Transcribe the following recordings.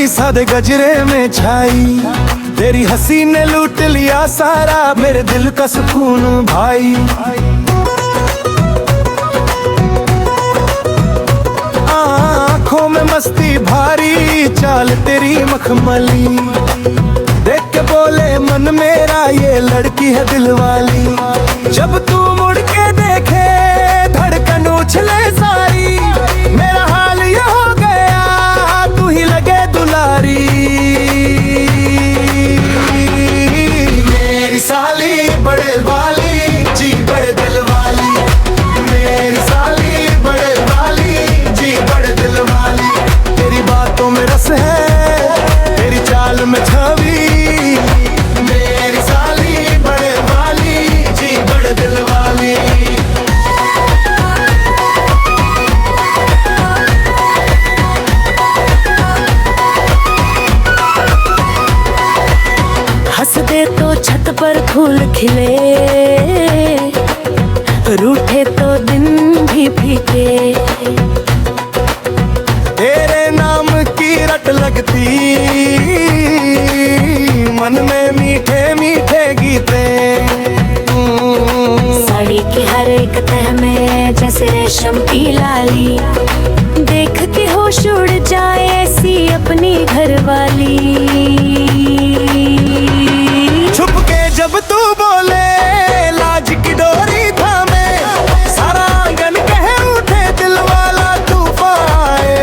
वाली सादे गजरे में छाई, तेरी हंसी ने लूट लिया सारा मेरे दिल का सुकून भाई। आँखों में मस्ती भारी, चाल तेरी मखमली, देख के बोले मन मेरा ये लड़की है दिल वाली। जब तू मुड़ के देखे धड़कन उछले सारी, मेरा हाल ये हो गया तू ही लगे दुलारी। मेरी साली बड़े वाली जी बड़े दिल वाली, मेरी साली बड़े वाली जी बड़े दिल वाली। तेरी बातों में रस है, तेरी चाल में छवि, मेरी साली बड़े वाली जी बड़े दिल वाली। हंस दे तो छत पर फूल खिले, रूठे तो दिन भी फीके। तेरे नाम की रट लगती मन में मीठे मीठे गीते। साड़ी की हर एक तह में जैसे रेशम की लाली, देख के होश उड़ जाए ऐसी अपनी घरवाली। छुप के जब तू बोले लाज की डोरी थामे, सारा आंगन कह उठे दिल वाला तूफान आए।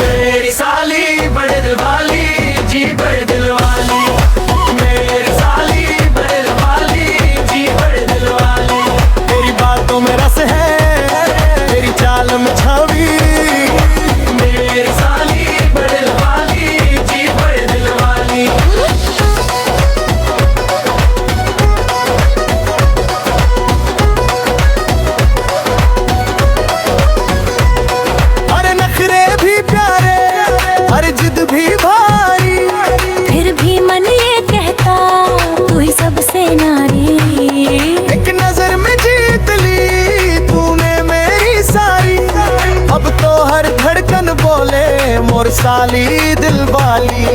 मेरी साली बड़े दिल वाली जी बड़े दिल वाली, मेरी साली बड़े दिल वाली जी बड़े दिल वाली। तेरी बातों में रस है, तेरी चाल में छवि, मेरी साली बड़े दिल वाली जी बड़े दिल वाली। अरे नखरे भी प्यारे, अरे जिद भी भारी, फिर भी मन ये कहता तू ही सबसे नारी। एक नजर में जीत ली तूने मेरी सारी, अब तो हर धड़कन बोले मोर साली दिल वाली।